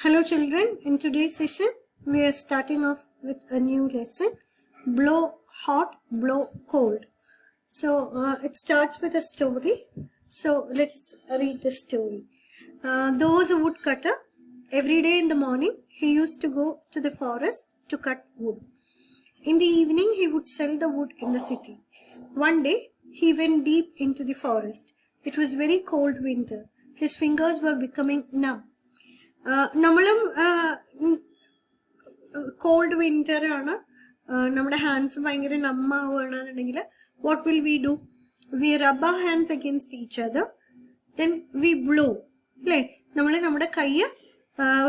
Hello children, in today's session we are starting off with a new lesson, blow hot, blow cold. So it starts with a story. So let's read the story. There was a woodcutter. Every day in the morning he used to go to the forest to cut wood. In the evening he would sell the wood in the city. One day he went deep into the forest. It was very cold winter. His fingers were becoming numb. നമ്മളും cold winter ആണ്, നമ്മുടെ hands ഭയങ്കര നമ്മാവുകയാണെന്നുണ്ടെങ്കിൽ what will we do? We rub our hands against each other, then we blow അല്ലേ? നമ്മൾ നമ്മുടെ കൈ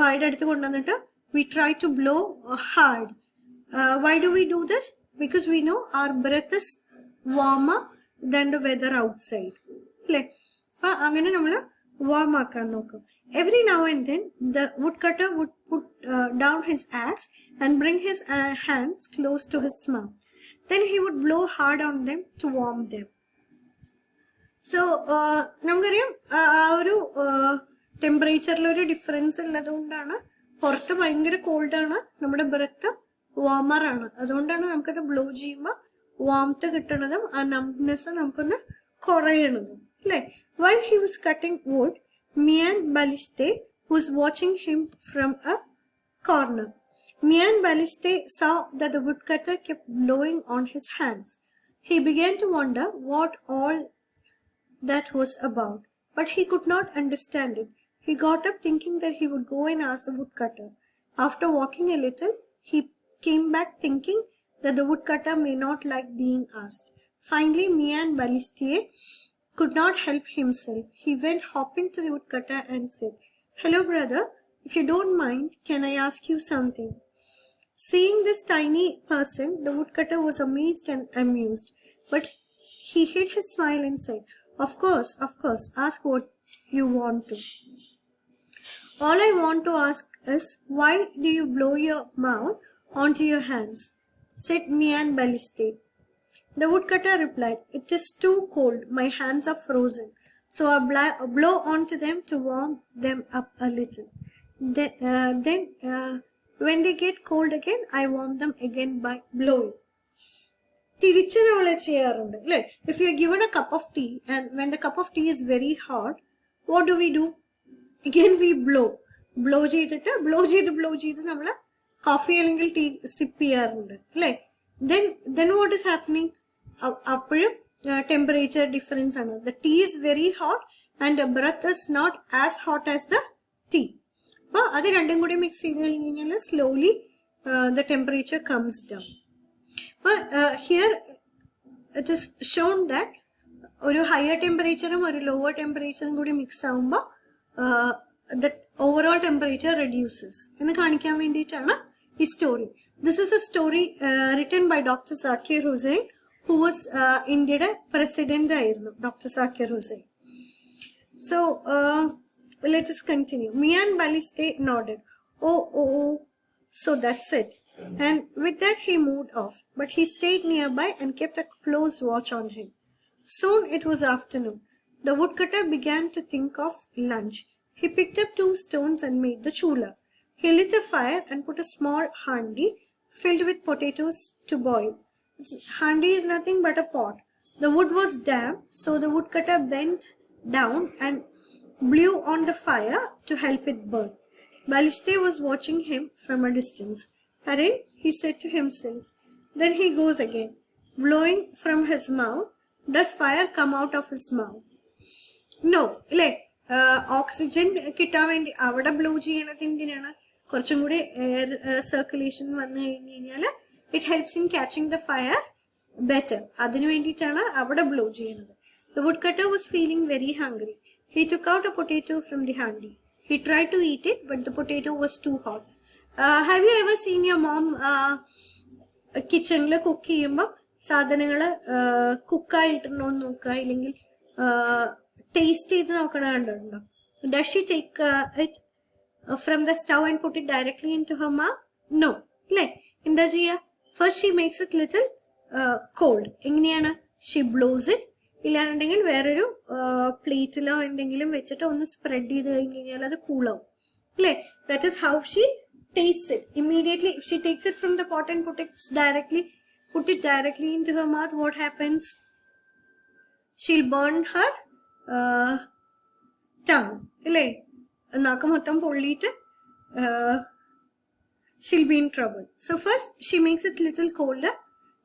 വായുടെ അടുത്ത് കൊണ്ടുവന്നിട്ട് we try to blow hard. Why do we do this? Because we know our breath is warmer than the weather outside അല്ലേ? അപ്പം അങ്ങനെ നമ്മൾ warm ആക്കാൻ നോക്കും. Every now and then the woodcutter would put down his axe and bring his hands close to his mouth. Then he would blow hard on them to warm them. So നമുക്കറിയാം ആ ഒരു ടെമ്പറേച്ചറിലൊരു difference ഉള്ളതുകൊണ്ടാണ് പുറത്ത് ഭയങ്കര കോൾഡാണ്, നമ്മുടെ breath വാർമറാണ്. അതുകൊണ്ടാണ് നമുക്കത് blow ചെയ്യുമ്പോൾ വാംത്ത് കിട്ടണതും ആ നംനെസ് നമുക്കൊന്ന് കുറയണതും അല്ലേ? While he was cutting wood, Mian Baliste was watching him from a corner. Mian Baliste saw that the woodcutter kept blowing on his hands. He began to wonder what all that was about, but he could not understand it. He got up thinking that he would go and ask the woodcutter. After walking a little, he came back thinking that the woodcutter may not like being asked. Finally, Mian Baliste could not help himself. He went hopping to the woodcutter and said, "Hello, brother. If you don't mind, can I ask you something?" Seeing this tiny person, the woodcutter was amazed and amused, but he hid his smile and said, of course, ask what you want to." "All I want to ask is, why do you blow your mouth onto your hands?" said Mian Baliste. The woodcutter replied, "It is too cold. My hands are frozen. So I blow onto them to warm them up a little. Then when they get cold again, I warm them again by blowing." തിരിച്ച് നമ്മൾ ചെയ്യാറുണ്ട് അല്ലേ? If you are given a cup of tea and when the cup of tea is very hot, what do? Again we blow. Blow ചെയ്ത് നമ്മൾ coffee അല്ലെങ്കിൽ tea zip ചെയ്യാറുണ്ട് അല്ലേ? Then what is happening? അപ്പോഴും ടെമ്പറേച്ചർ ഡിഫറൻസ് ആണ്. The tea is very hot and the breath is not as hot as the tea. അപ്പോൾ അത് രണ്ടും കൂടി മിക്സ് ചെയ്ത് കഴിഞ്ഞ് കഴിഞ്ഞാൽ slowly the temperature comes down. അപ്പോൾ here it is shown that ഒരു ഹയർ ടെമ്പറേച്ചറും ഒരു ലോവർ ടെമ്പറേച്ചറും കൂടി മിക്സ് ആകുമ്പോൾ ദ ഓവറോൾ ടെമ്പറേച്ചർ റെഡ്യൂസസ് എന്ന് കാണിക്കാൻ വേണ്ടിയിട്ടാണ് ഈ story. This is a story written by doctor Zakir Husain, who was India's president ആയിരുന്നു, doctor Zakir Husain. So let us continue. Mian Baliste nodded. Oh, so that's it. And with that he moved off, but he stayed nearby and kept a close watch on him. Soon it was afternoon. The woodcutter began to think of lunch. He picked up 2 stones and made the chula. He lit a fire and put a small handi filled with potatoes to boil. Handi is nothing but a pot. The wood was damp, so the woodcutter bent down and blew on the fire to help it burn. Baliste was watching him from a distance. "Hurray," he said to himself. Then he goes again, blowing from his mouth. Does fire come out of his mouth? No. Oxygen കിട്ടാൻ വേണ്ടി അവിടെ blow ചെയ്യണത് എന്തിനാണ്? കുറച്ചും കൂടി air circulation വന്നു കഴിഞ്ഞ് കഴിഞ്ഞാൽ it helps in catching the fire better. അതിനു വേണ്ടിയിട്ടാണ് അവിടെ ബ്ലോ ചെയ്യുന്നത്. The woodcutter was feeling very hungry. He took out a potato from the handi. He tried to eat it, but the potato was too hot. Have you ever seen your mom കിച്ചണിൽ cook ചെയ്യുമ്പോൾ സാധനങ്ങൾ കുക്കായിട്ടുണ്ടോ എന്ന് നോക്കുക, ഇല്ലെങ്കിൽ taste ചെയ്ത് നോക്കണ കണ്ടിട്ടുണ്ടോ? Does she take it from the stove and put it directly into her mouth? No. അല്ലേ? എന്താ ചെയ്യുക? First she makes it little cold. എങ്ങനെയാണ്? She blows it. ഇല്ലാന്നുണ്ടെങ്കിൽ വേറൊരു പ്ലേറ്റിലോ എന്തെങ്കിലും വെച്ചിട്ട് ഒന്ന് സ്പ്രെഡ് ചെയ്ത് കഴിഞ്ഞ് കഴിഞ്ഞാൽ അത് കൂളാവും. That is how she tastes it. Immediately, if she takes it from the pot and put it directly into her mouth, what happens? She'll burn her tongue. She'll be in trouble. So first she makes it little colder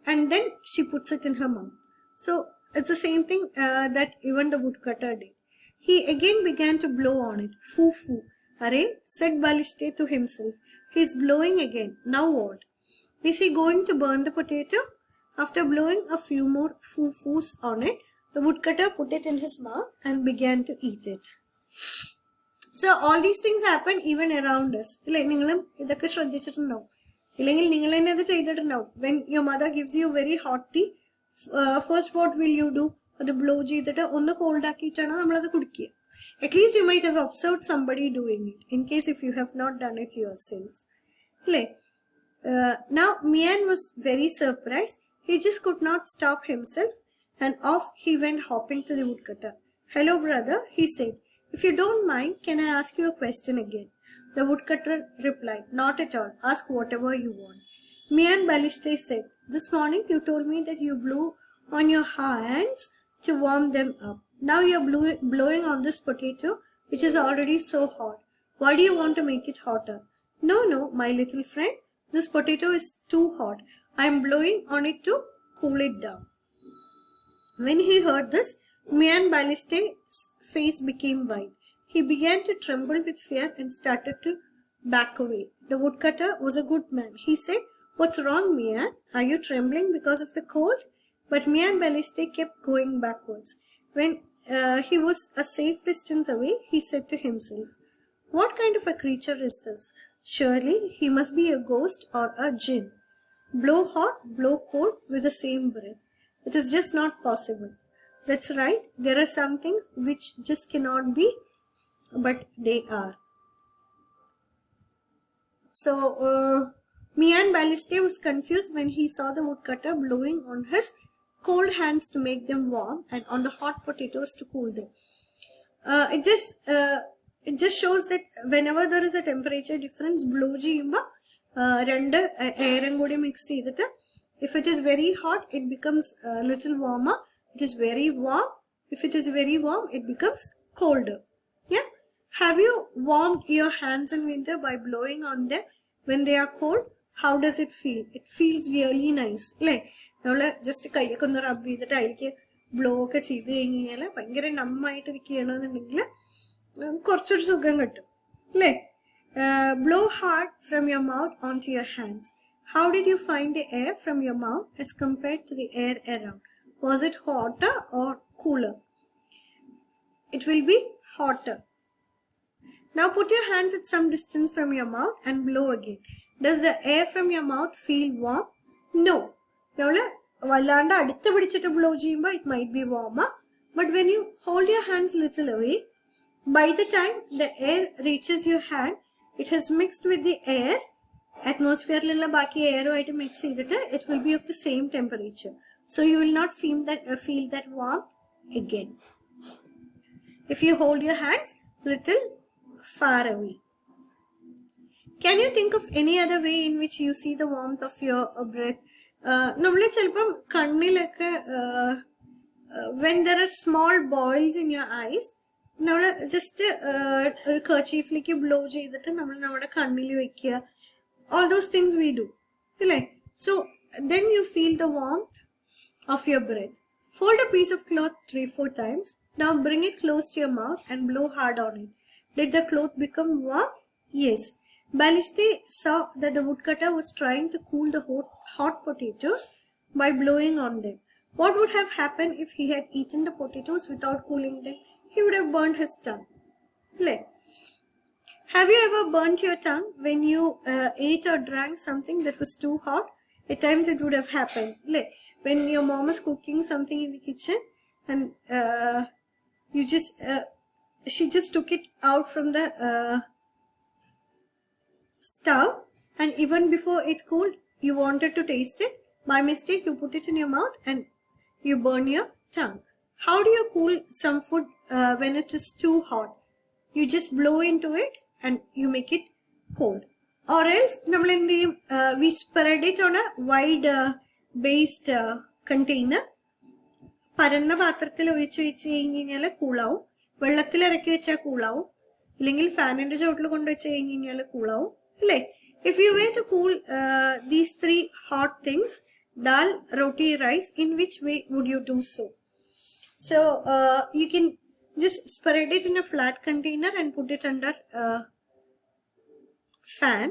and then she puts it in her mouth. So it's the same thing that even the woodcutter did. He again began to blow on it. Foo foo. Arey, said Baliste to himself. He's blowing again. Now what? Is he going to burn the potato? After blowing a few more foo foos on it, the woodcutter put it in his mouth and began to eat it. So all these things happen even around us. When your mother gives you very hot tea, first what will you do? The blow cold. At least you might have observed somebody doing it, in case if you have not done it yourself. Now Mian was very surprised. He just could not stop himself, and off he went hopping to the woodcutter. Hello brother, he said. If you don't mind, can I ask you a question again? The woodcutter replied, not at all. Ask whatever you want. Mian Baliste said, this morning you told me that you blew on your hands to warm them up. Now you are blowing on this potato, which is already so hot. Why do you want to make it hotter? No, my little friend. This potato is too hot. I am blowing on it to cool it down. When he heard this, Mian Baliste's face became white. He began to tremble with fear and started to back away. The woodcutter was a good man. He said, what's wrong, Mian? Are you trembling because of the cold? But Mian Baliste kept going backwards. When he was a safe distance away, he said to himself, what kind of a creature is this? Surely he must be a ghost or a jinn. Blow hot, blow cold with the same breath. It is just not possible. That's right, there are some things which just cannot be, but they are. So, Mian Baliste was confused when he saw the woodcutter blowing on his cold hands to make them warm and on the hot potatoes to cool them. It just shows that whenever there is a temperature difference, blow jiyumba, rendu air and body mix cheyidittu, if it is very hot, it becomes a little warmer. It is very warm. If it is very warm, it becomes colder. Yeah. Have you warmed your hands in winter by blowing on them when they are cold? How does it feel? It feels really nice. Like, just a rub with the blow blow hard from your mouth onto your hands. How did you find the air from your mouth as compared to the air around? Was it hotter or cooler? It will be hotter. Now put your hands at some distance from your mouth and blow again. Does the air from your mouth feel warm? No. It might be warmer. But when you hold your hands a little away, by the time the air reaches your hand, it has mixed with the air. Atmosphere air mix it will be of the same temperature. So you will not feel that warmth again. If you hold your hands little far away. Can you think of any other way in which you see the warmth of your breath? When there are small boils in your eyes, just kerchief blow all those things we do. So then you feel the warmth of your breath. Fold a piece of cloth 3-4 times. Now bring it close to your mouth and blow hard on it. Did the cloth become warm? Yes. Baliste saw that the woodcutter was trying to cool the hot potatoes by blowing on them. What would have happened if he had eaten the potatoes without cooling them? He would have burned his tongue. Have you ever burnt your tongue when you ate or drank something that was too hot? At times it would have happened. When your mom is cooking something in the kitchen and she just took it out from the stove, and even before it cooled, you wanted to taste it. By mistake, you put it in your mouth and you burn your tongue. How do you cool some food when it is too hot? You just blow into it and you make it cold. Or else, we spread it on a wide based container. പരന്ന പാത്രത്തിൽ ഒഴിച്ച് വെച്ച് കഴിഞ്ഞാൽ കൂളാവും, വെള്ളത്തിൽ ഇറക്കി വെച്ചാൽ കൂളാവും, ഇല്ലെങ്കിൽ ഫാനിന്റെ ചോട്ടിൽ കൊണ്ടുവച്ച് കഴിഞ്ഞാൽ കൂളാവും അല്ലേ. ഇഫ് യു വേ to cool these 3 hot things, dal, roti, rice, in which way would you do so? So you can just spread it in a flat container and put it under fan,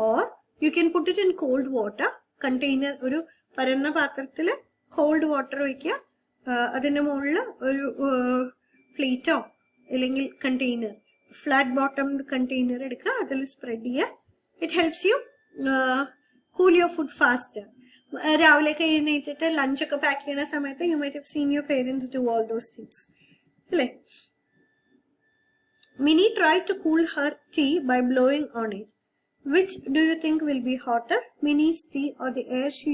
or you can put it in cold water container. ഒരു പരന്ന പാത്രത്തിൽ called water ഒഴിക്കുക, അതിൻ്റെ മുകളിൽ ഒരു Plato അല്ലെങ്കിൽ container, flat bottom container എടുക്കുക, അതിൽ സ്പ്രെഡ് ചെയ്യുക. It helps you cool your food faster. രാവിലെ എഴുന്നേറ്റിട്ട് ലഞ്ചൊക്കെ പാക്ക് ചെയ്യുന്ന സമയത്ത് you might have seen your parents do all those things അല്ലേ. Minnie tried to cool her tea by blowing on it. Which do you think will be hotter, Minnie's tea or the air she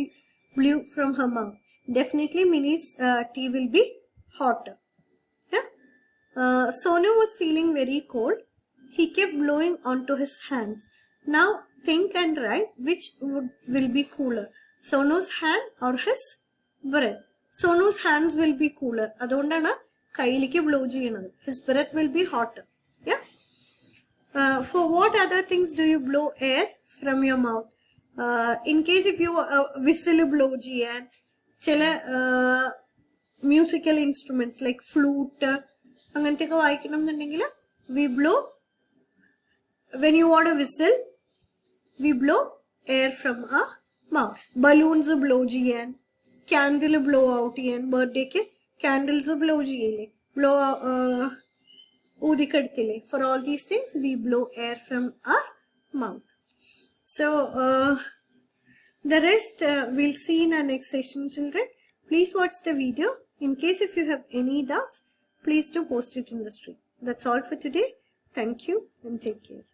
blew from her mouth? Definitely Minnie's tea will be hotter. Yeah? Sonu was feeling very cold. He kept blowing onto his hands. Now think and write which will be cooler, Sonu's hand or his breath. Sonu's hands will be cooler. അതുകൊണ്ടാണ് കയ്യിലേക്ക് blow ചെയ്യുന്നത്. His breath will be hotter. Yeah. For what other things do you blow air from your mouth? In case if you whistle blow ചെയ്യാൻ ചില musical instruments like flute അങ്ങനത്തെ ഒക്കെ വായിക്കണം എന്നുണ്ടെങ്കിൽ we blow, when you want to whistle we blow air from our mouth. Balloons blow ചെയ്യാൻ, candle blow out ചെയ്യാൻ, ബർത്ത്ഡേക്ക് candles blow ചെയ്യില്ലേ, blow ഊതിക്കെടുത്തില്ലേ. For all these things we blow air from our mouth. So the rest we'll see in our next session, children. Please watch the video. In case if you have any doubts, please do post it in the stream. That's all for today. Thank you and take care.